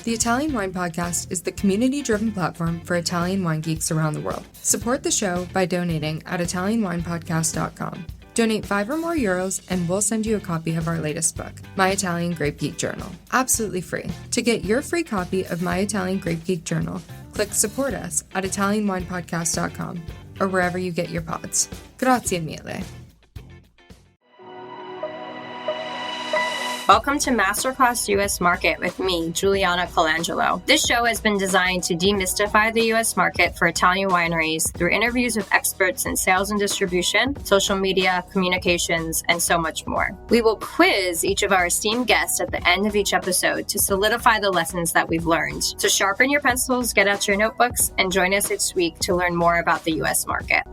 The Italian Wine Podcast is the community-driven platform for Italian wine geeks around the world. Support the show by donating at ItalianWinePodcast.com. Donate €5 or more and we'll send you a copy of our latest book, My Italian Grape Geek Journal, absolutely free. To get your free copy of My Italian Grape Geek Journal, click Support Us at ItalianWinePodcast.com or wherever you get your pods. Grazie mille. Welcome to Masterclass US Market with me, Juliana Colangelo. This show has been designed to demystify the US market for Italian wineries through interviews with experts in sales and distribution, social media, communications, and so much more. We will quiz each of our esteemed guests at the end of each episode to solidify the lessons that we've learned. So sharpen your pencils, get out your notebooks, and join us each week to learn more about the US market.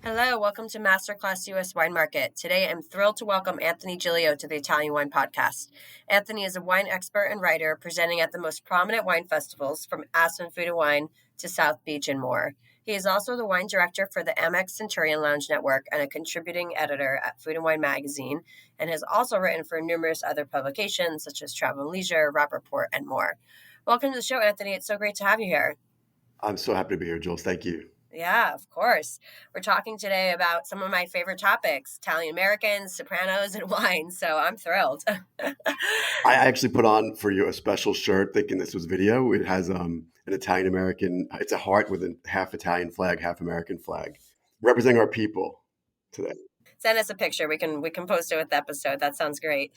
Hello, welcome to Masterclass US Wine Market. Today, I'm thrilled to welcome Anthony Giglio to the Italian Wine Podcast. Anthony is a wine expert and writer presenting at the most prominent wine festivals from Aspen Food and Wine to South Beach and more. He is also the wine director for the Amex Centurion Lounge Network and a contributing editor at Food and Wine magazine, and has also written for numerous other publications such as Travel and Leisure, Rap Report, and more. Welcome to the show, Anthony. It's so great to have you here. I'm so happy to be here, Jules. Thank you. Yeah, of course. We're talking today about some of my favorite topics, Italian Americans, Sopranos, and wine. So I'm thrilled. I actually put on for you a special shirt thinking this was video. It has an Italian American, it's a heart with a half Italian flag, half American flag, representing our people today. Send us a picture. We can post it with the episode. That sounds great.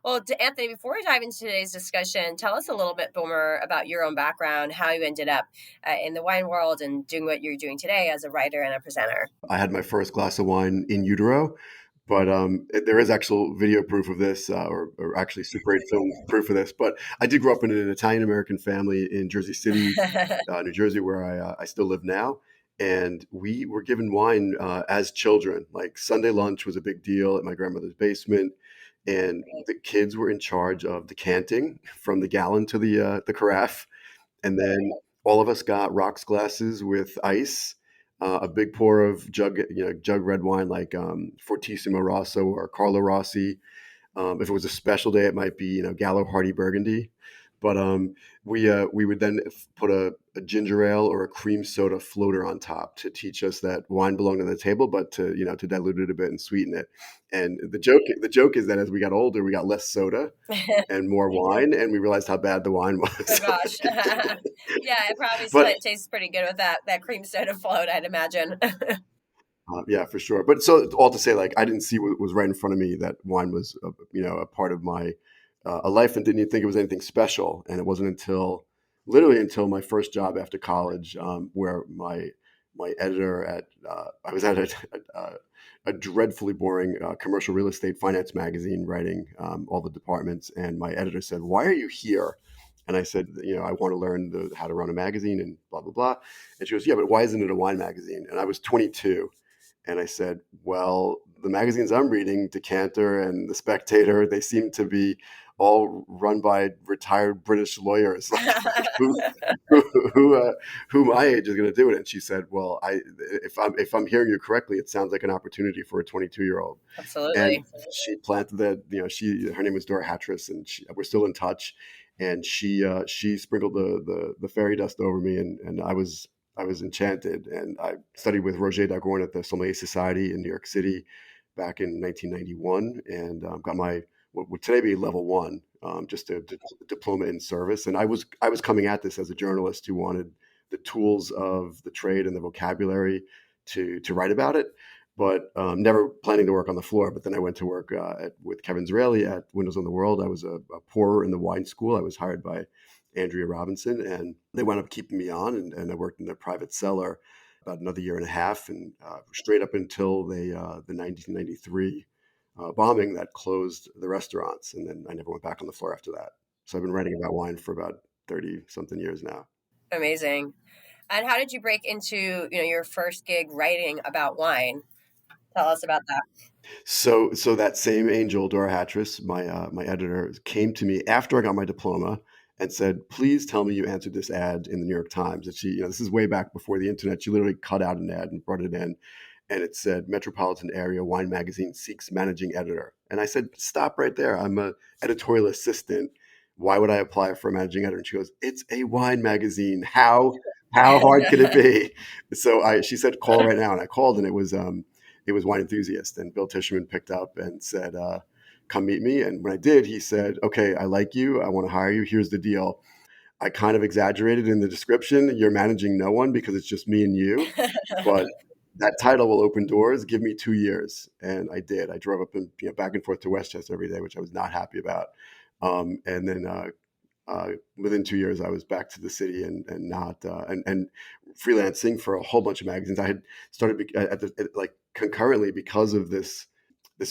Well, Anthony, before we dive into today's discussion, tell us a little bit more about your own background, how you ended up in the wine world and doing what you're doing today as a writer and a presenter. I had my first glass of wine in utero, but there is actual video proof of this, or actually Super 8 film proof of this. But I did grow up in an Italian-American family in Jersey City, New Jersey, where I still live now. And we were given wine as children. Like Sunday lunch was a big deal at my grandmother's basement. And the kids were in charge of decanting from the gallon to the carafe. And then all of us got rocks glasses with ice, a big pour of jug red wine like Fortissimo Rosso or Carlo Rossi. If it was a special day, it might be Gallo Hardy Burgundy. But we would then put a ginger ale or a cream soda floater on top to teach us that wine belonged on the table, but to dilute it a bit and sweeten it. And the joke is that as we got older, we got less soda and more wine, and we realized how bad the wine was. Oh gosh, yeah, it probably tastes pretty good with that cream soda float, I'd imagine. Yeah, for sure. But so all to say, like I didn't see what was right in front of me that wine was a part of my a life, and didn't even think it was anything special. And it wasn't until my first job after college, where my editor at I was at a dreadfully boring commercial real estate finance magazine writing all the departments, and my editor said, "Why are you here?" And I said, "I want to learn how to run a magazine and blah blah blah." And she goes, "Yeah, but why isn't it a wine magazine?" And I was 22, and I said, "Well, the magazines I'm reading, Decanter and The Spectator, they seem to be all run by retired British lawyers. Who my age is going to do it?" And she said, "Well, if I'm hearing you correctly, it sounds like an opportunity for a 22-year-old." Absolutely. And she planted that. Her name was Dora Hattress, and we're still in touch. And she sprinkled the fairy dust over me, and I was enchanted. And I studied with Roger Dagorn at the Sommelier Society in New York City back in 1991, and got my what would today be level 1, just a diploma in service. And I was coming at this as a journalist who wanted the tools of the trade and the vocabulary to write about it, but never planning to work on the floor. But then I went to work with Kevin Zraeli at Windows on the World. I was a pourer in the wine school. I was hired by Andrea Robinson, and they wound up keeping me on, and I worked in their private cellar about another year and a half, and straight up until the 1993 bombing that closed the restaurants. And then I never went back on the floor after that. So I've been writing about wine for about 30 something years now. Amazing. And how did you break into, your first gig writing about wine? Tell us about that. So that same angel, Dora Hattress, my editor, came to me after I got my diploma and said, "Please tell me you answered this ad in the New York Times." And she, this is way back before the internet. She literally cut out an ad and brought it in. and it said Metropolitan Area Wine Magazine seeks managing editor. And I said, stop right there. I'm a editorial assistant. Why would I apply for a managing editor? And she goes, it's a wine magazine. How hard could it be? So she said, call right now. And I called, and it was Wine Enthusiast. And Bill Tisherman picked up and said, come meet me. And when I did, he said, okay, I like you. I want to hire you. Here's the deal. I kind of exaggerated in the description. You're managing no one because it's just me and you. But that title will open doors. Give me 2 years. And I did. I drove up and back and forth to Westchester every day, which I was not happy about. And then within 2 years, I was back to the city and freelancing for a whole bunch of magazines. I had started concurrently because of this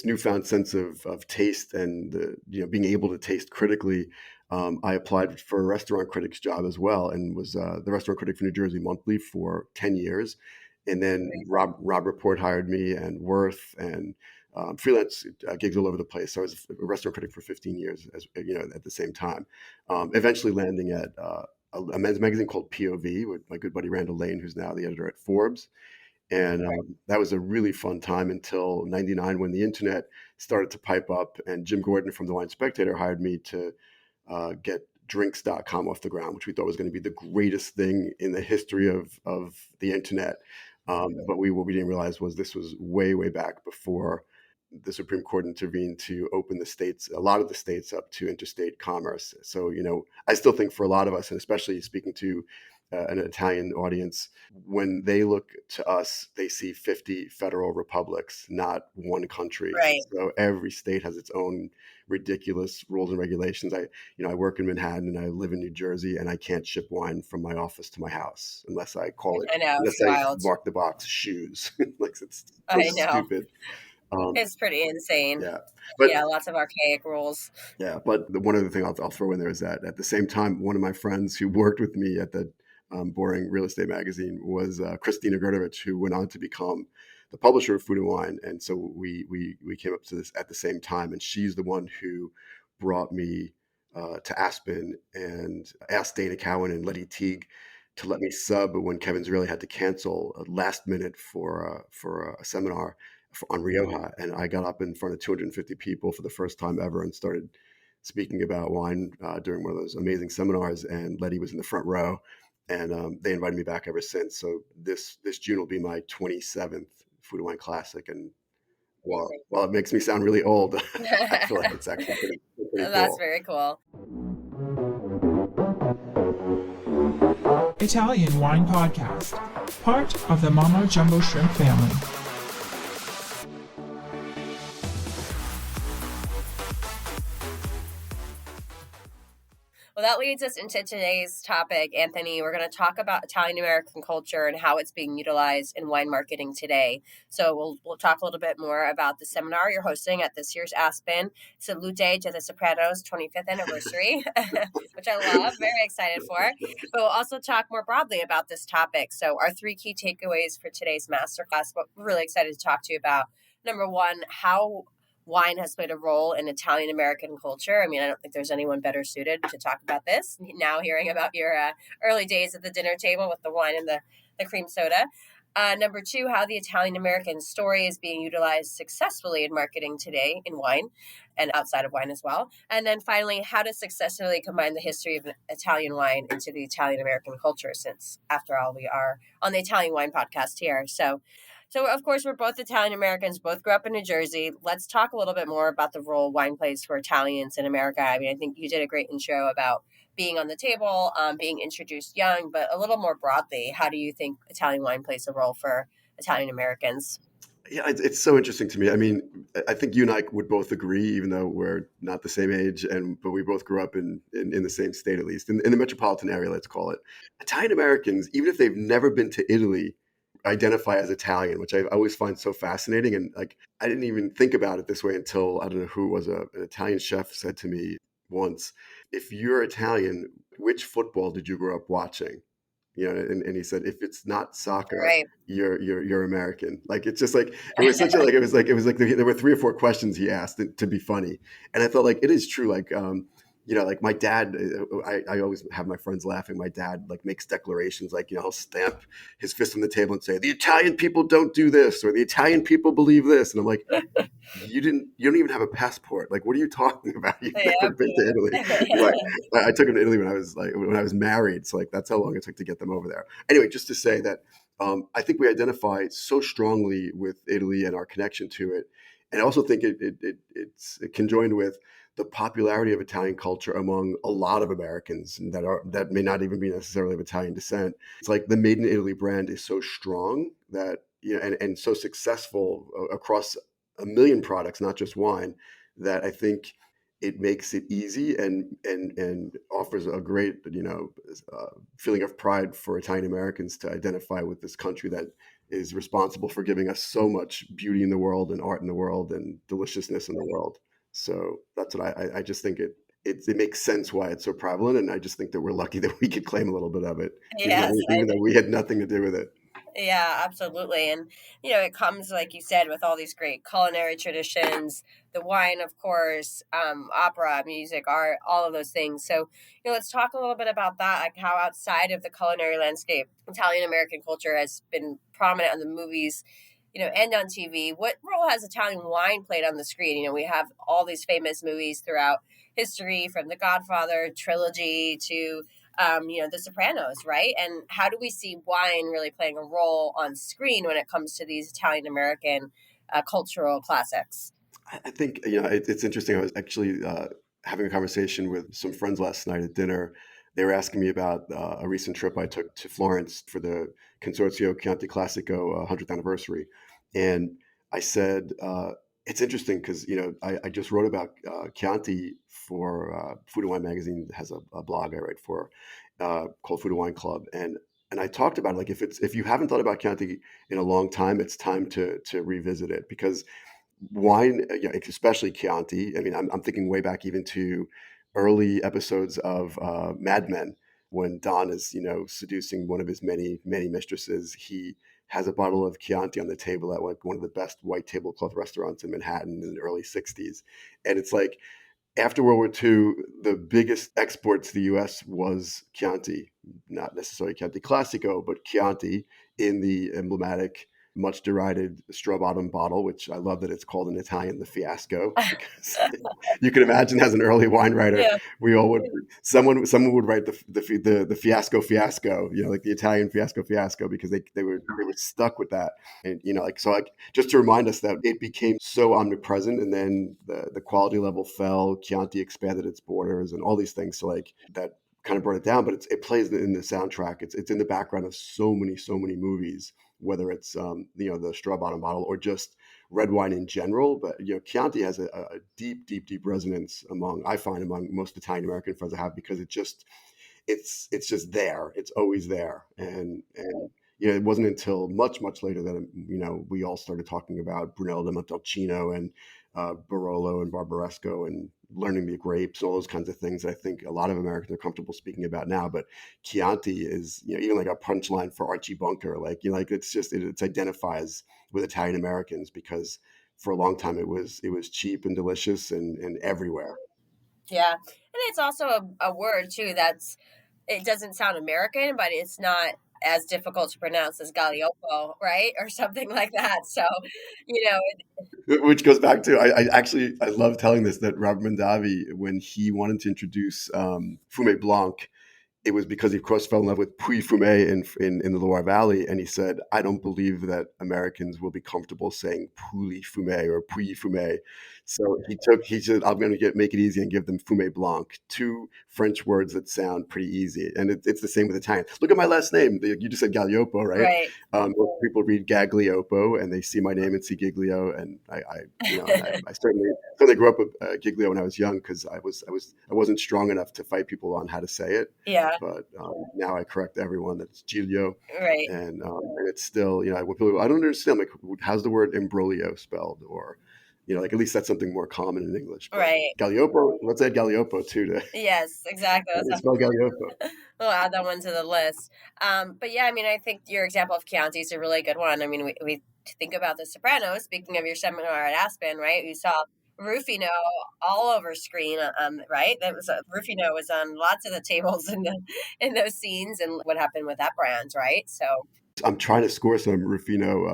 newfound sense of taste and being able to taste critically. I applied for a restaurant critic's job as well, and was the restaurant critic for New Jersey Monthly for 10 years. And then Rob Report hired me, and Worth, and freelance gigs all over the place. So I was a restaurant critic for 15 years, at the same time. Eventually landing at a men's magazine called POV with my good buddy Randall Lane, who's now the editor at Forbes. And that was a really fun time until '99, when the internet started to pipe up, and Jim Gordon from the Wine Spectator hired me to get drinks.com off the ground, which we thought was going to be the greatest thing in the history of the internet. But what we didn't realize was this was way, way back before the Supreme Court intervened to open a lot of the states up to interstate commerce. So, I still think for a lot of us, and especially speaking to an Italian audience, when they look to us, they see 50 federal republics, not one country. Right. So every state has its own ridiculous rules and regulations. I work in Manhattan and I live in New Jersey, and I can't ship wine from my office to my house unless I call it, I know, unless it's I wild. mark the box shoes. It's I know. stupid. It's pretty insane. Yeah, but lots of archaic rules. Yeah, but one other thing I'll throw in there is that at the same time, one of my friends who worked with me at the boring real estate magazine was Christina Gerdovich, who went on to become the publisher of Food and Wine. And so we came up to this at the same time, and she's the one who brought me to Aspen and asked Dana Cowan and Letty Teague to let me sub when Kevin Zraeli had to cancel last minute for a seminar on Rioja. And I got up in front of 250 people for the first time ever and started speaking about wine during one of those amazing seminars. And Letty was in the front row, and they invited me back ever since. So this June will be my 27th Food and Wine Classic. And while it makes me sound really old, I feel like it's actually pretty That's cool. very cool. Italian Wine Podcast, part of the Mama Jumbo Shrimp family. Well, that leads us into today's topic, Anthony. We're going to talk about Italian American culture and how it's being utilized in wine marketing today. So we'll talk a little bit more about the seminar you're hosting at this year's Aspen Salute to the Sopranos 25th anniversary, which I love, very excited for. But we'll also talk more broadly about this topic. So our 3 key takeaways for today's masterclass, what we're really excited to talk to you about. Number 1, how wine has played a role in Italian American culture. I mean, I don't think there's anyone better suited to talk about this. Now hearing about your early days at the dinner table with the wine and the cream soda. Number 2, how the Italian American story is being utilized successfully in marketing today in wine and outside of wine as well. And then finally, how to successfully combine the history of Italian wine into the Italian American culture, since after all, we are on the Italian Wine Podcast here. So of course, we're both Italian Americans, both grew up in New Jersey. Let's talk a little bit more about the role wine plays for Italians in America. I mean, I think you did a great intro about being on the table, being introduced young, but a little more broadly, how do you think Italian wine plays a role for Italian Americans? Yeah, it's so interesting to me. I mean, I think you and I would both agree, even though we're not the same age, but we both grew up in the same state, at least, in the metropolitan area, let's call it. Italian Americans, even if they've never been to Italy, identify as Italian, which I always find so fascinating. And I didn't even think about it this way until, I don't know who it was, an Italian chef said to me once, if you're Italian, which football did you grow up watching? And he said, if it's not soccer, right, you're American. It's just it was such there were 3 or 4 questions he asked to be funny. And I felt it is true. like my dad, I always have my friends laughing. My dad like makes declarations like, he'll stamp his fist on the table and say, the Italian people don't do this, or the Italian people believe this. And I'm like, you don't even have a passport. Like, what are you talking about? You've never been to Italy. Like, I took him to Italy when I was married. So like, that's how long it took to get them over there. Anyway, just to say that, I think we identify so strongly with Italy and our connection to it. And I also think it's conjoined with the popularity of Italian culture among a lot of Americans that may not even be necessarily of Italian descent. It's like the Made in Italy brand is so strong that, and so successful across a million products, not just wine, that I think it makes it easy and offers a great feeling of pride for Italian Americans to identify with this country that is responsible for giving us so much beauty in the world and art in the world and deliciousness in the world. So that's what I just think it makes sense why it's so prevalent, and I just think that we're lucky that we could claim a little bit of it, Yes, even though we had nothing to do with it. yeah, absolutely. And, it comes, like you said, with all these great culinary traditions, the wine, of course, opera, music, art, all of those things. So, let's talk a little bit about that, like how outside of the culinary landscape, Italian American culture has been prominent in the movies, and on TV. What role has Italian wine played on the screen? We have all these famous movies throughout history, from The Godfather trilogy to The Sopranos, right? And how do we see wine really playing a role on screen when it comes to these Italian American cultural classics? I think it's interesting. I was actually having a conversation with some friends last night at dinner. They were asking me about a recent trip I took to Florence for the Consorzio Chianti Classico 100th anniversary, and I said it's interesting because I just wrote about Chianti for Food and Wine magazine. Has a blog I write for called Food and Wine Club, and I talked about it, like if you haven't thought about Chianti in a long time, it's time to revisit it, because wine, especially Chianti. I mean, I'm thinking way back even to early episodes of Mad Men, when Don is, seducing one of his many, many mistresses. He has a bottle of Chianti on the table at like one of the best white tablecloth restaurants in Manhattan in the early 60s. And it's like, after World War II, the biggest export to the U.S. was Chianti, not necessarily Chianti Classico, but Chianti in the emblematic, much derided straw bottom bottle, which I love that it's called in Italian the Fiasco, because you can imagine, as an early wine writer, Yeah. we all would someone would write the fiasco, like the Italian fiasco, because they were stuck with that. And just to remind us that it became so omnipresent, and then the quality level fell, Chianti expanded its borders and all these things, so like that kind of brought it down. But it plays in the soundtrack, it's in the background of so many movies, whether it's the straw bottom bottle or just red wine in general. But Chianti has a deep resonance among most Italian American friends I have, because it's just there. It's always there. And it wasn't until much later that we all started talking about Brunello di Montalcino and Barolo and Barbaresco and learning the grapes, all those kinds of things that I think a lot of Americans are comfortable speaking about now. But Chianti is even like a punchline for Archie Bunker. It identifies with Italian Americans, because for a long time it was cheap and delicious and everywhere. Yeah. And it's also a word too it doesn't sound American, but it's not as difficult to pronounce as Galliopo, right? Or something like that. So, Which goes back to, I love telling this, that Robert Mondavi, when he wanted to introduce Fumé Blanc, it was because he, of course, fell in love with Puy Fumé in the Loire Valley. And he said, I don't believe that Americans will be comfortable saying Pouilly Fumé or Puy Fumé. So he said, I'm going to make it easy and give them Fumé Blanc, two French words that sound pretty easy. And it's the same with Italian. Look at my last name. You just said Galliopo, right? right. Most people read Gagliopo, and they see my name and see Giglio. And I certainly grew up with Giglio when I was young, because I wasn't strong enough to fight people on how to say it. Yeah. But now I correct everyone that it's Giglio. Right. And it's still, when people, I don't understand, like, how's the word imbroglio spelled? Or, at least that's something more common in English. But right. Galliopo, let's add Galliopo too. Yes, exactly. Spell Galliopo. We'll add that one to the list. But yeah, I mean, I think your example of Chianti is a really good one. I mean, we think about The Sopranos, speaking of your seminar at Aspen, right? We saw Rufino all over screen, right? That was Rufino was on lots of the tables in those scenes, and what happened with that brand, right? So I'm trying to score some Rufino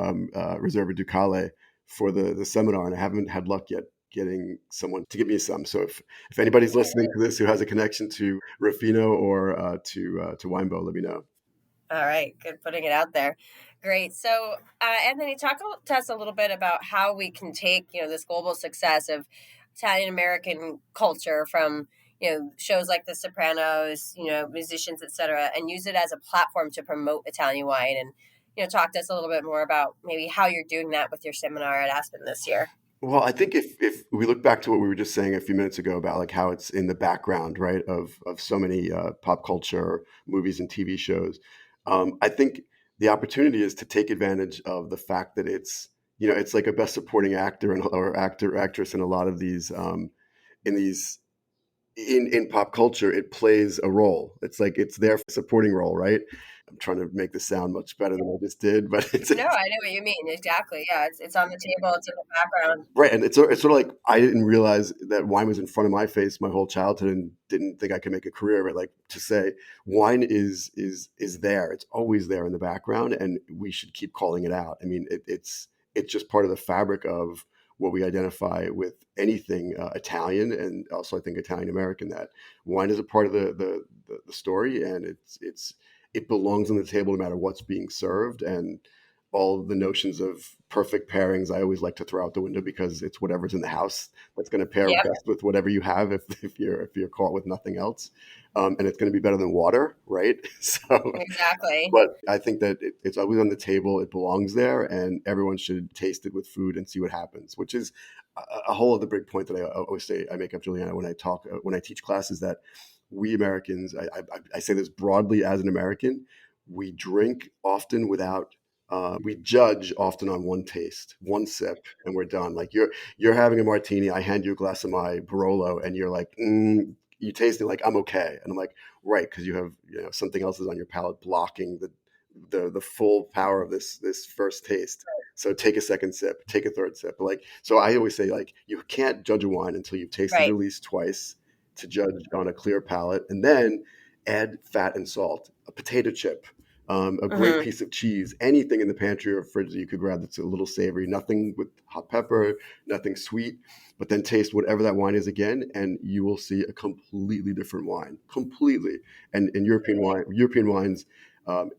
Reserva Ducale for the seminar, and I haven't had luck yet getting someone to give me some. So if anybody's listening to this who has a connection to Rufino or to Weinbo, let me know. all right, good putting it out there. Great. So, Anthony, talk to us a little bit about how we can take, this global success of Italian American culture from, shows like The Sopranos, musicians, etc., and use it as a platform to promote Italian wine. And, talk to us a little bit more about maybe how you're doing that with your seminar at Aspen this year. Well, I think if we look back to what we were just saying a few minutes ago about like how it's in the background, right, of so many pop culture movies and TV shows, I think the opportunity is to take advantage of the fact that it's like a best supporting actor or actress in a lot of these in these in pop culture. It plays a role. It's like it's their supporting role, right? I'm trying to make this sound much better than I just did, but No, I know what you mean. Exactly. Yeah, it's on the table. It's in the background. right. And it's sort of like I didn't realize that wine was in front of my face my whole childhood and didn't think I could make a career of it. Like to say wine is there. It's always there in the background, and we should keep calling it out. I mean, it's just part of the fabric of what we identify with anything Italian, and also I think Italian American. That wine is a part of the story, and it belongs on the table no matter what's being served. And all the notions of perfect pairings I always like to throw out the window, because it's whatever's in the house that's going to pair Yep. best with whatever you have if you're caught with nothing else, and it's going to be better than water, right? So Exactly. but I think that it's always on the table. It belongs there, and everyone should taste it with food and see what happens. Which is a whole other big point that I always say. I make up, Juliana, when I teach classes, that we Americans, I say this broadly as an American, we drink often without. We judge often on one taste, one sip, and we're done. Like you're having a martini, I hand you a glass of my Barolo, and you're like, you taste it, like I'm okay, and I'm like, right, because you have something else is on your palate blocking the full power of this first taste. So take a second sip, take a third sip. Like, so I always say, like, you can't judge a wine until you've tasted it Right. at least twice to judge on a clear palate, and then add fat and salt, a potato chip, a great Mm-hmm. piece of cheese, anything in the pantry or fridge that you could grab that's a little savory, nothing with hot pepper, nothing sweet, but then taste whatever that wine is again, and you will see a completely different wine, completely. And European wines,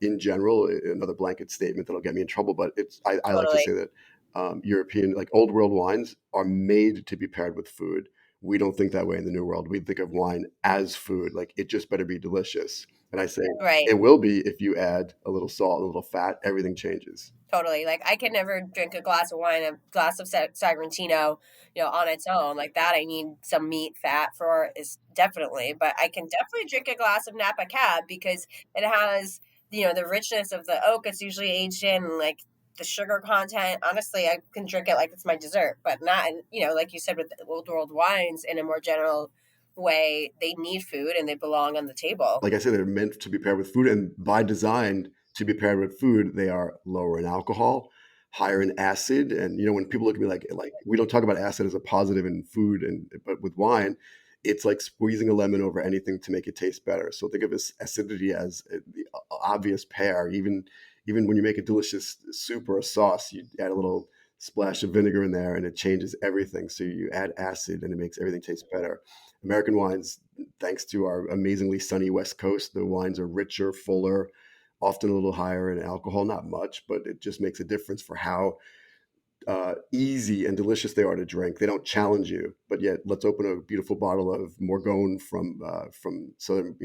in general, another blanket statement that'll get me in trouble, but I like to Totally. say that European, like old world wines, are made to be paired with food. We don't think that way in the new world. We think of wine as food, like it just better be delicious. And I say Right. it will be if you add a little salt, a little fat, everything changes. Totally. Like I could never drink a glass of wine, a glass of Sagrantino, on its own. Like that, I need some meat, fat for is definitely. But I can definitely drink a glass of Napa Cab because it has, the richness of the oak it's usually aged in, and like the sugar content. Honestly, I can drink it like it's my dessert, but not, like you said with the old world wines in a more general way. They need food and they belong on the table. Like I said, they're meant to be paired with food, and by design to be paired with food, they are lower in alcohol, higher in acid. And when people look at me like we don't talk about acid as a positive in food, but with wine, it's like squeezing a lemon over anything to make it taste better. So think of this acidity as the obvious pair. Even when you make a delicious soup or a sauce, you add a little splash of vinegar in there, and it changes everything. So you add acid, and it makes everything taste better. American wines, thanks to our amazingly sunny West Coast, the wines are richer, fuller, often a little higher in alcohol. Not much, but it just makes a difference for how easy and delicious they are to drink. They don't challenge you, but yet let's open a beautiful bottle of Morgon from southern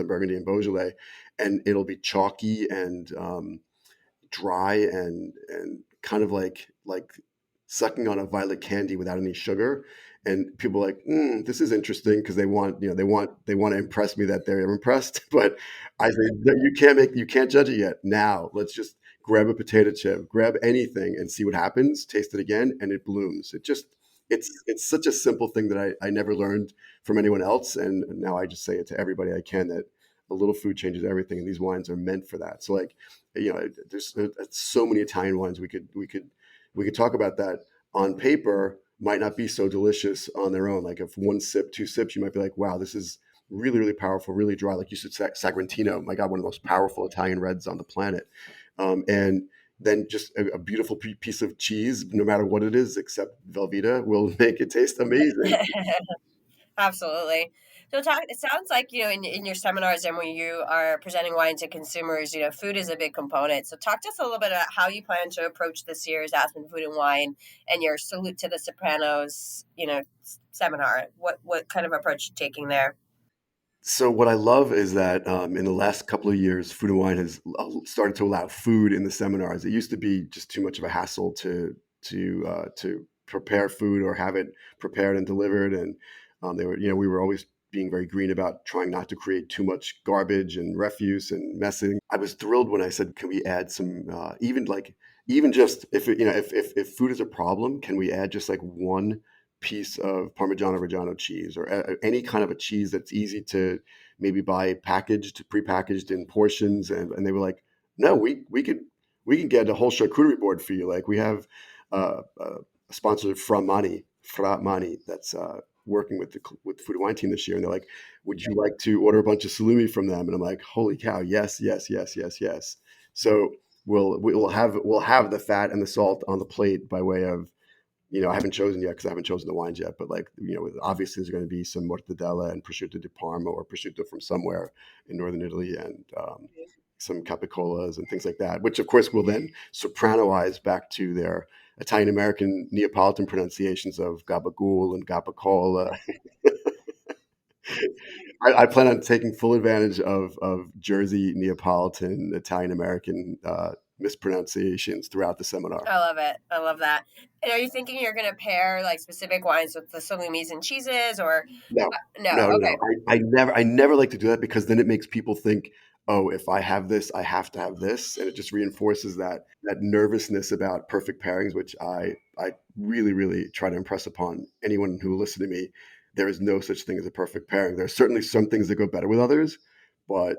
Burgundy and Beaujolais, and it'll be chalky and dry and kind of like sucking on a violet candy without any sugar. And people are like, this is interesting, because they want to impress me that they're impressed. But I say, "No, you can't judge it yet. Now let's just grab a potato chip, grab anything, and see what happens. Taste it again, and it blooms. It's such a simple thing that I never learned from anyone else, and now I just say it to everybody I can, that a little food changes everything, and these wines are meant for that. So like, there's so many Italian wines we could talk about that on paper might not be so delicious on their own. Like if one sip, two sips, you might be like, wow, this is really, really powerful, really dry. Like you said, Sagrantino, my God, one of the most powerful Italian reds on the planet. And then just a beautiful piece of cheese, no matter what it is, except Velveeta, will make it taste amazing. Absolutely. So it sounds like, in your seminars and when you are presenting wine to consumers, food is a big component. So talk to us a little bit about how you plan to approach this year's Aspen Food and Wine and your Salute to the Sopranos, seminar. What kind of approach you're taking there? So what I love is that in the last couple of years, Food and Wine has started to allow food in the seminars. It used to be just too much of a hassle to prepare food or have it prepared and delivered, and we were always being very green about trying not to create too much garbage and refuse and messing. I was thrilled when I said, "Can we add some even just if food is a problem, can we add just like one piece of Parmigiano Reggiano cheese or any kind of a cheese that's easy to maybe buy prepackaged in portions?" And they were like, "No, we can get a whole charcuterie board for you. Like we have a sponsor from Fra Mani that's working with the Food and Wine team this year, and they're like, would you like to order a bunch of salumi from them?" And I'm like, holy cow, yes, yes, yes, yes, yes. So we'll have the fat and the salt on the plate by way of, I haven't chosen yet because I haven't chosen the wines yet, but obviously there's going to be some mortadella and prosciutto di Parma or prosciutto from somewhere in northern Italy, and some capicolas and things like that, which of course will then sopranoize back to their Italian American Neapolitan pronunciations of gabagool and gabacola. I plan on taking full advantage of Jersey Neapolitan Italian American mispronunciations throughout the seminar. I love it. I love that. And are you thinking you're going to pair like specific wines with the salumis and cheeses, or No, no? no, Okay. no. I never like to do that because then it makes people think, oh, if I have this, I have to have this, and it just reinforces that nervousness about perfect pairings, which I really, really try to impress upon anyone who will listen to me. There is no such thing as a perfect pairing. There are certainly some things that go better with others, but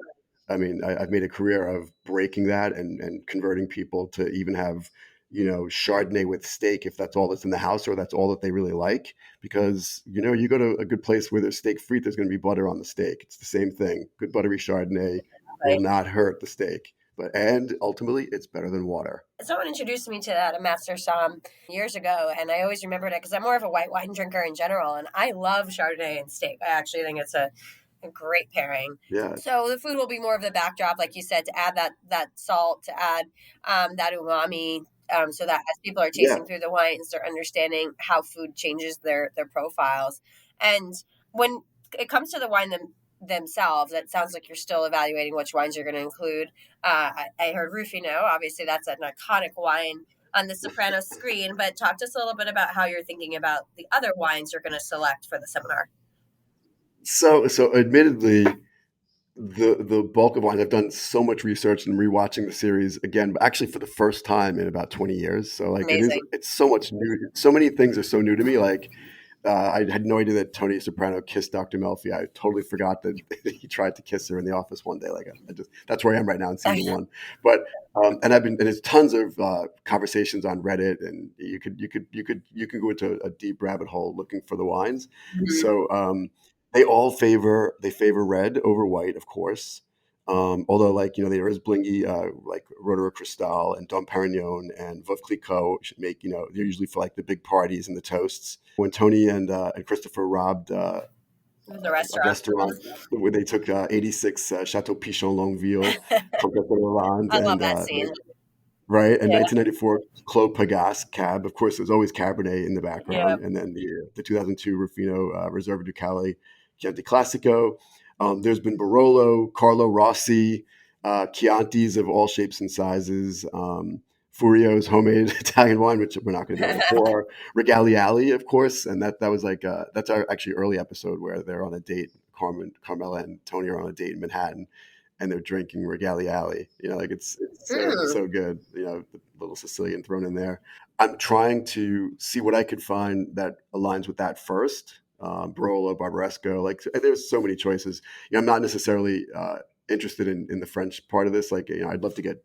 I mean, I've made a career of breaking that and converting people to even have, Chardonnay with steak if that's all that's in the house or that's all that they really like. Because, you go to a good place where there's steak frite, there's going to be butter on the steak. It's the same thing. Good buttery Chardonnay will not hurt the steak. And ultimately, it's better than water. Someone introduced me to that at Master Som years ago, and I always remembered it because I'm more of a white wine drinker in general, and I love Chardonnay and steak. I actually think it's a great pairing. Yeah. So the food will be more of the backdrop, like you said, to add that salt, to add that umami, so that as people are tasting through the wines, they're understanding how food changes their profiles. And when it comes to the wine themselves, it sounds like you're still evaluating which wines you're going to include. I heard Rufino. Obviously, that's an iconic wine on the Sopranos screen. But talk to us a little bit about how you're thinking about the other wines you're going to select for the seminar. So admittedly, the bulk of wines, I've done so much research and rewatching the series again, but actually for the first time in about 20 years. So like it's so much new. So many things are so new to me. Like I had no idea that Tony Soprano kissed Dr. Melfi. I totally forgot that he tried to kiss her in the office one day. Like that's where I am right now in season one. But and there's tons of conversations on Reddit, and you can go into a deep rabbit hole looking for the wines. Mm-hmm. So they favor red over white, of course. Although, there is Blingy, like Roederer Cristal and Dom Perignon and Veuve Clicquot make, they're usually for like the big parties and the toasts. When Tony and Christopher robbed the restaurant where they took 86 Chateau Pichon Longueville from I love that scene. Right, and 1994 Clos Pegase Cab. Of course, there's always Cabernet in the background, and then the 2002 Rufino Reserva du Cali Chianti Classico. There's been Barolo, Carlo Rossi, Chiantis of all shapes and sizes, Furio's homemade Italian wine, which we're not going to do before, Regaliali, of course, and that was like that's our actually early episode where they're on a date. Carmela and Tony are on a date in Manhattan, and they're drinking Regaliali. It's so good. The little Sicilian thrown in there. I'm trying to see what I could find that aligns with that first. Barolo, Barbaresco, there's so many choices. I'm not necessarily interested in the French part of this. I'd love to get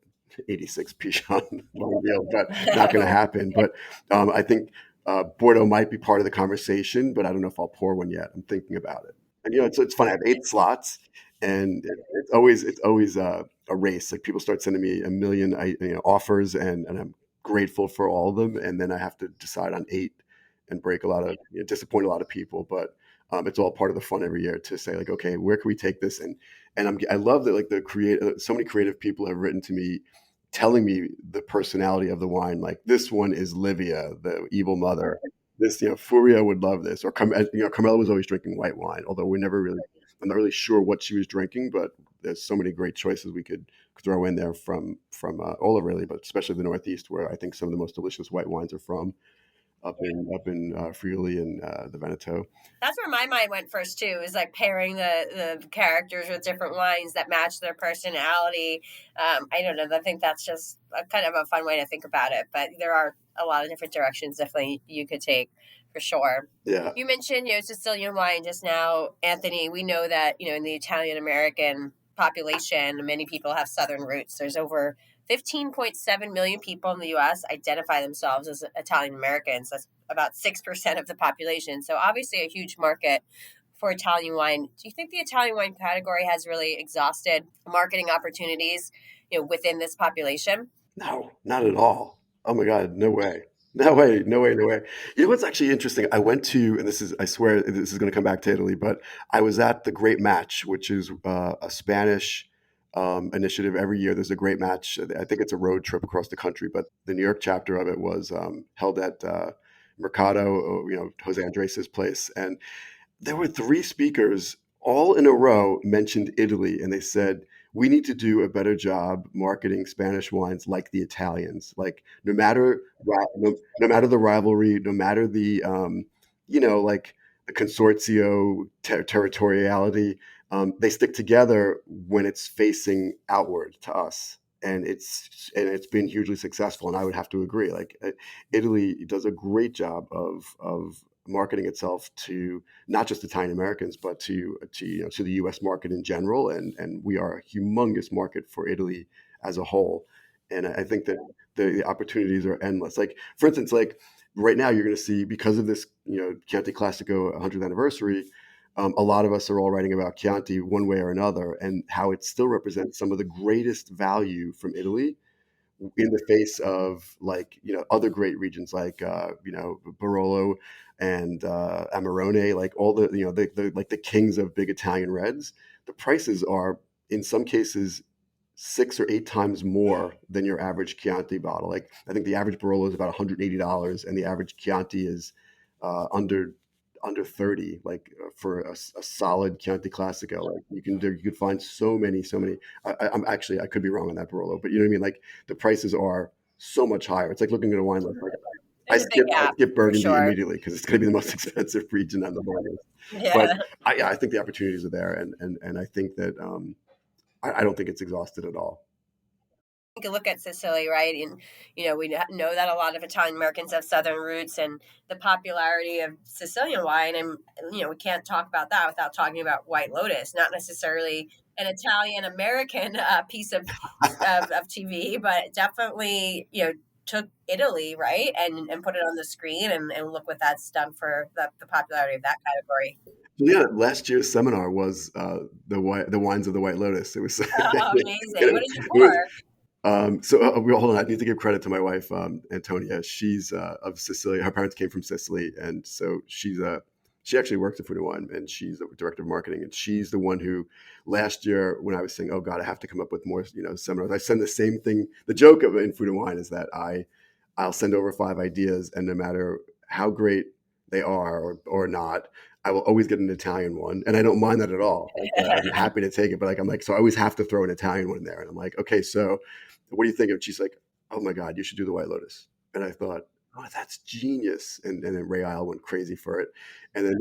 86 Pichon Longueville, but not going to happen. But I think Bordeaux might be part of the conversation, but I don't know if I'll pour one yet. I'm thinking about it. And it's funny. I have 8 slots, and it's always a race. Like people start sending me a million offers, and I'm grateful for all of them, and then I have to decide on 8 and break a lot of disappoint a lot of people. But it's all part of the fun every year to say like, okay, where can we take this? And I love that like so many creative people have written to me telling me the personality of the wine. Like this one is Livia, the evil mother. This, Furia would love this. Or, Carmela was always drinking white wine, although I'm not really sure what she was drinking, but there's so many great choices we could throw in there from all over really, but especially the Northeast, where I think some of the most delicious white wines are from, up in Friuli and the Veneto. That's where my mind went first too, is like pairing the characters with different wines that match their personality. I don't know. I think that's just kind of a fun way to think about it, but there are a lot of different directions definitely you could take for sure. Yeah. You mentioned, Sicilian wine just now, Anthony. We know that, in the Italian American population, many people have Southern roots. There's over 15.7 million people in the U.S. identify themselves as Italian Americans. That's about 6% of the population. So obviously a huge market for Italian wine. Do you think the Italian wine category has really exhausted marketing opportunities, within this population? No, not at all. Oh my God, no way. No way, no way, no way. You know what's actually interesting? I went to, and I swear this is going to come back to Italy, but I was at the Great Match, which is a Spanish initiative. Every year there's a Great Match. I think it's a road trip across the country, but the New York chapter of it was held at Mercato, Jose Andres' place. And there were 3 speakers all in a row mentioned Italy, and they said, we need to do a better job marketing Spanish wines like the Italians. Like no matter the rivalry, no matter the like the consortio territoriality, they stick together when it's facing outward to us, and it's been hugely successful. And I would have to agree. Like Italy does a great job of marketing itself to not just Italian Americans, but to the U.S. market in general, and we are a humongous market for Italy as a whole. And I think that the opportunities are endless. Like for instance, like right now you're going to see, because of this Chianti Classico 100th anniversary, a lot of us are all writing about Chianti one way or another, and how it still represents some of the greatest value from Italy in the face of other great regions like Barolo and Amarone, like all the the kings of big Italian reds. The prices are in some cases 6 or 8 times more than your average Chianti bottle. Like I think the average Barolo is about $180, and the average Chianti is under 30, for a solid Chianti Classico. Like you could find so many. I could be wrong on that Barolo, but you know what I mean? Like the prices are so much higher. It's like looking at a wine list. I skip Burgundy immediately because it's going to be the most expensive region on the list. Yeah. But I think the opportunities are there, and I think that I don't think it's exhausted at all. You can look at Sicily, right? And, we know that a lot of Italian Americans have Southern roots, and the popularity of Sicilian wine. And, we can't talk about that without talking about White Lotus, not necessarily an Italian American piece of TV, but definitely, took Italy, right? And put it on the screen, and look what that's done for the popularity of that category. Yeah, last year's seminar was the wines of the White Lotus. It was amazing. What did you pour? Hold on. I need to give credit to my wife, Antonia. She's of Sicily. Her parents came from Sicily, and so she actually works at Food and Wine, and she's the director of marketing. And she's the one who, last year, when I was saying, "Oh God, I have to come up with more, seminars," I send the same thing. The joke of in Food and Wine is that I'll send over 5 ideas, and no matter how great they are or not, I will always get an Italian one, and I don't mind that at all. I'm happy to take it, but so I always have to throw an Italian one in there, and I'm like, okay, so. What do you think of? She's like, oh my God, you should do the White Lotus. And I thought, oh, that's genius. And then Ray Isle went crazy for it. And then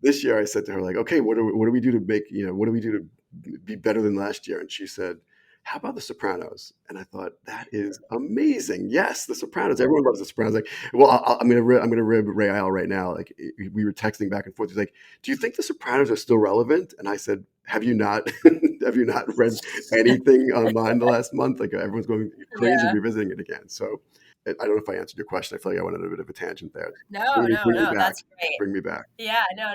this year I said to her, like, okay, what do we do to make, what do we do to be better than last year? And she said, how about the Sopranos? And I thought, that is amazing. Yes, the Sopranos. Everyone loves the Sopranos. Like, well, I'm gonna rib Ray Isle right now. Like, we were texting back and forth. He's like, do you think the Sopranos are still relevant? And I said, have you not read anything online the last month? Like everyone's going crazy revisiting it again. So I don't know if I answered your question. I feel like I went on a bit of a tangent there. No, Bring me no, back. that's great. Bring me back. Yeah, no.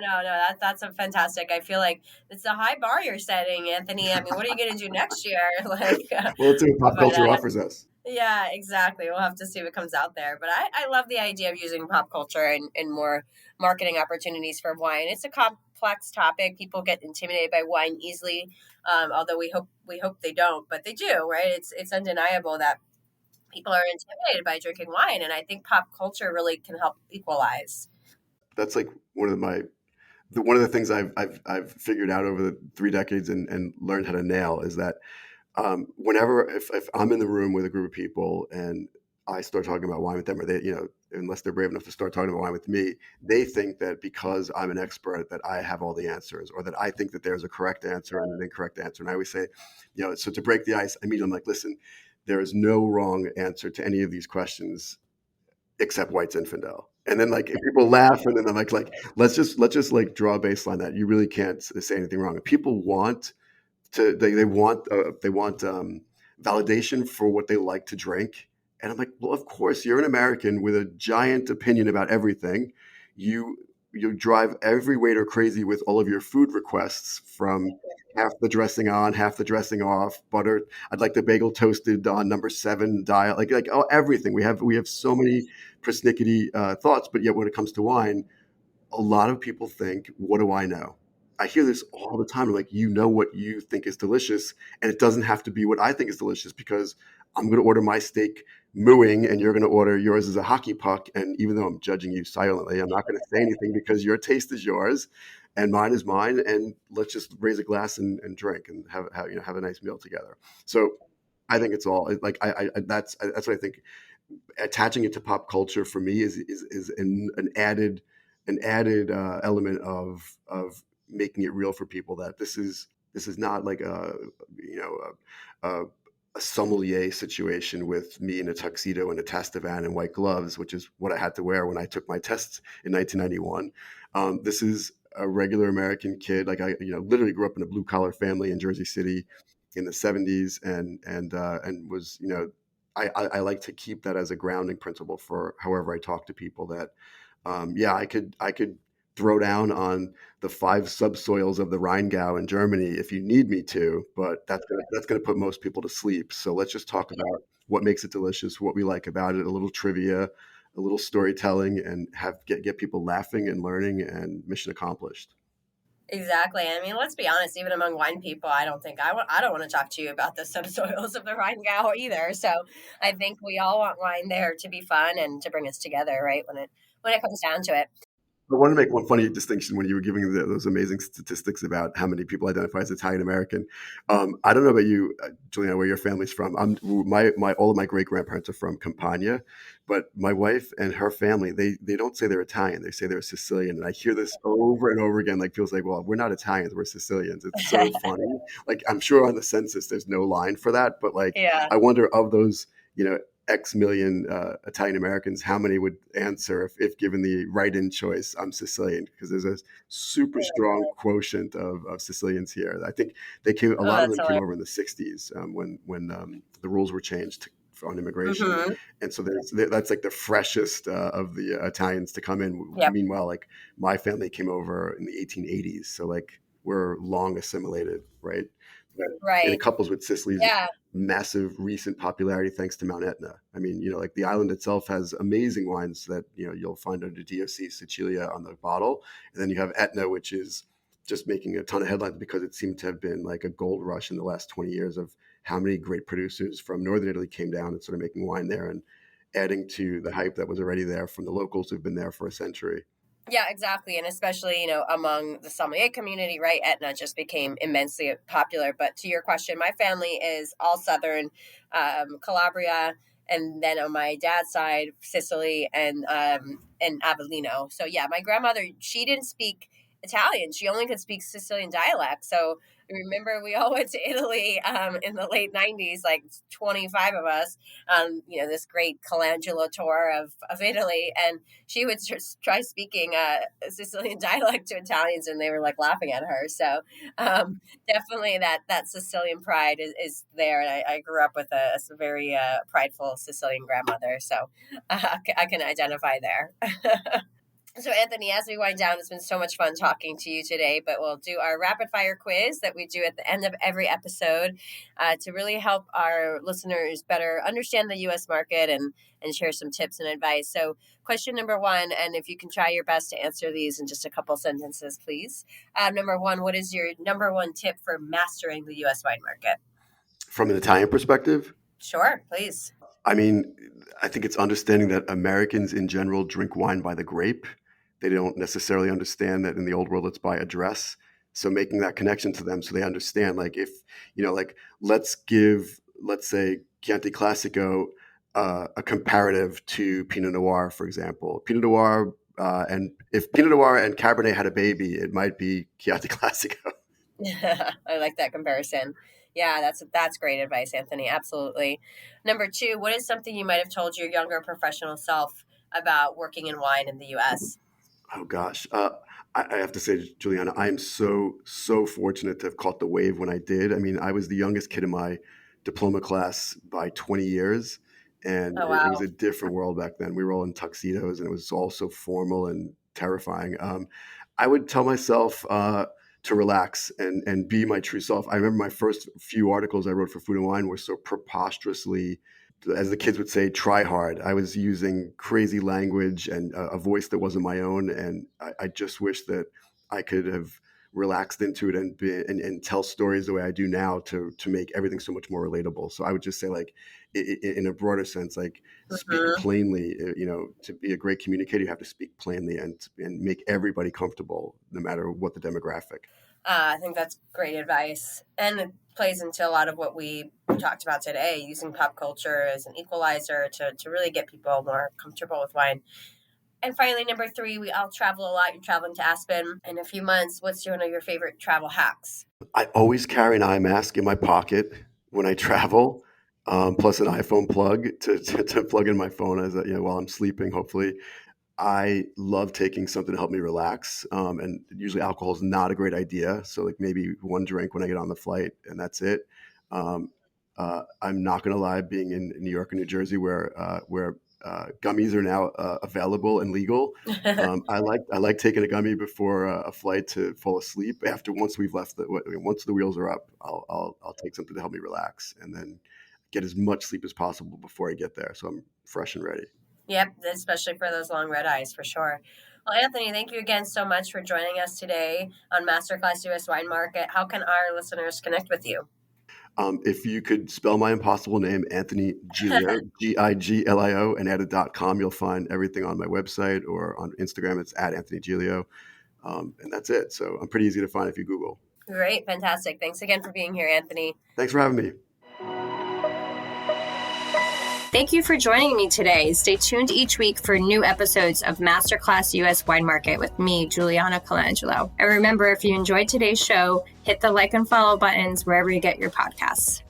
That's a fantastic. I feel like it's a high bar you're setting, Anthony. I mean, what are you going to do next year? Well, let's see what pop but culture offers us. yeah, exactly. We'll have to see what comes out there. But I love the idea of using pop culture and more marketing opportunities for wine. It's a complex topic. People get intimidated by wine easily, although we hope they don't, but they do, right? It's undeniable that people are intimidated by drinking wine, and I think pop culture really can help equalize. That's like one of the things I've figured out over the 3 decades and learned how to nail is that whenever if I'm in the room with a group of people and I start talking about wine with them, or they, unless they're brave enough to start talking about wine with me, they think that because I'm an expert that I have all the answers, or that I think that there's a correct answer and an incorrect answer. And I always say, so to break the ice, I meet them like, listen, there is no wrong answer to any of these questions except white Zinfandel. And then like people laugh, and then I'm like let's just like draw a baseline that you really can't say anything wrong. And people want they want validation for what they like to drink. And I'm like, well, of course, you're an American with a giant opinion about everything. You drive every waiter crazy with all of your food requests, from half the dressing on, half the dressing off, butter. I'd like the bagel toasted on number 7 dial, like everything. We have so many persnickety thoughts, but yet when it comes to wine, a lot of people think, what do I know? I hear this all the time. Like, what you think is delicious, and it doesn't have to be what I think is delicious, because I'm going to order my steak mooing and you're going to order yours as a hockey puck. And even though I'm judging you silently, I'm not going to say anything, because your taste is yours and mine is mine. And let's just raise a glass and drink and have a nice meal together. So I think it's all like, that's what I think. Attaching it to pop culture for me is an added element of making it real for people, that this is not like a sommelier situation with me in a tuxedo and a Tastavan and white gloves, which is what I had to wear when I took my tests in 1991. This is a regular American kid. Like, I literally grew up in a blue collar family in Jersey City in the 70s, and was, I like to keep that as a grounding principle for however I talk to people, that I could throw down on the 5 subsoils of the Rheingau in Germany if you need me to, but that's gonna put most people to sleep. So let's just talk about what makes it delicious, what we like about it, a little trivia, a little storytelling, and get people laughing and learning, and mission accomplished. Exactly. I mean, let's be honest, even among wine people, I don't think I don't want to talk to you about the subsoils of the Rheingau either. So I think we all want wine there to be fun and to bring us together, right? When it comes down to it. I want to make one funny distinction when you were giving those amazing statistics about how many people identify as Italian American. I don't know about you, Juliana, where your family's from. All of my great grandparents are from Campania, but my wife and her family, they don't say they're Italian; they say they're Sicilian. And I hear this over and over again. Like, feels like, well, we're not Italians, we're Sicilians. It's so funny. Like, I'm sure on the census there's no line for that, but like, Yeah. I wonder, of those, X million Italian Americans, how many would answer if given the write-in choice, I'm Sicilian? Because there's a super strong quotient of Sicilians here. I think a lot of them came over in the 60s, when the rules were changed on immigration. Mm-hmm. And so that's like the freshest of the Italians to come in. Yep. Meanwhile, like, my family came over in the 1880s. So like, we're long assimilated, right? Right. And it couples with Sicily's Yeah. massive recent popularity thanks to Mount Etna. I mean, like, the island itself has amazing wines that, you'll find under DOC Sicilia on the bottle. And then you have Etna, which is just making a ton of headlines because it seemed to have been like a gold rush in the last 20 years of how many great producers from Northern Italy came down and started making wine there, and adding to the hype that was already there from the locals who've been there for a century. Yeah, exactly. And especially, among the sommelier community, right? Etna just became immensely popular. But to your question, my family is all Southern, Calabria, and then on my dad's side, Sicily and Avellino. So yeah, my grandmother, she didn't speak Italian. She only could speak Sicilian dialect. So remember, we all went to Italy in the late 90s, like 25 of us, this great Colangelo tour of Italy. And she would just try speaking Sicilian dialect to Italians, and they were like laughing at her. So definitely that Sicilian pride is there. And I grew up with a very prideful Sicilian grandmother. So I can identify there. So, Anthony, as we wind down, it's been so much fun talking to you today, but we'll do our rapid fire quiz that we do at the end of every episode to really help our listeners better understand the U.S. market and share some tips and advice. So, question number one, and if you can try your best to answer these in just a couple sentences, please. Number one, what is your number one tip for mastering the U.S. wine market? From an Italian perspective? Sure, please. I mean, I think it's understanding that Americans in general drink wine by the grape. They don't necessarily understand that in the old world, it's by address. So making that connection to them so they understand, like if, let's say Chianti Classico a comparative to Pinot Noir, for example. Pinot Noir, and if Pinot Noir and Cabernet had a baby, it might be Chianti Classico. I like that comparison. Yeah, that's great advice, Anthony. Absolutely. Number two, what is something you might have told your younger professional self about working in wine in the U.S.? Oh gosh, I have to say, Juliana, I am so fortunate to have caught the wave when I did. I mean, I was the youngest kid in my diploma class by 20 years, and Oh, wow. it was a different world back then. We were all in tuxedos, and it was all so formal and terrifying. I would tell myself to relax and be my true self. I remember my first few articles I wrote for Food and Wine were so preposterously, as the kids would say, try hard. I was using crazy language and a voice that wasn't my own. And I just wish that I could have relaxed into it and tell stories the way I do now to make everything so much more relatable. So I would just say, like, in a broader sense, like speak plainly. To be a great communicator, you have to speak plainly and make everybody comfortable, no matter what the demographic. I think that's great advice. And it plays into a lot of what we talked about today, using pop culture as an equalizer to really get people more comfortable with wine. And finally, number three, we all travel a lot. You're traveling to Aspen in a few months. What's one of your favorite travel hacks? I always carry an eye mask in my pocket when I travel, plus an iPhone plug to plug in my phone while I'm sleeping, hopefully. I love taking something to help me relax. And usually alcohol is not a great idea. So like maybe one drink when I get on the flight and that's it. I'm not going to lie, being in New York and New Jersey where gummies are now available and legal. I like taking a gummy before a flight to fall asleep. Once the wheels are up, I'll take something to help me relax and then get as much sleep as possible before I get there. So I'm fresh and ready. Yep, especially for those long red eyes, for sure. Well, Anthony, thank you again so much for joining us today on Masterclass U.S. Wine Market. How can our listeners connect with you? If you could spell my impossible name, Anthony Giglio, Giglio, and add a .com, you'll find everything on my website, or on Instagram, it's at Anthony Giglio. And that's it. So I'm pretty easy to find if you Google. Great. Fantastic. Thanks again for being here, Anthony. Thanks for having me. Thank you for joining me today. Stay tuned each week for new episodes of Masterclass U.S. Wine Market with me, Juliana Colangelo. And remember, if you enjoyed today's show, hit the like and follow buttons wherever you get your podcasts.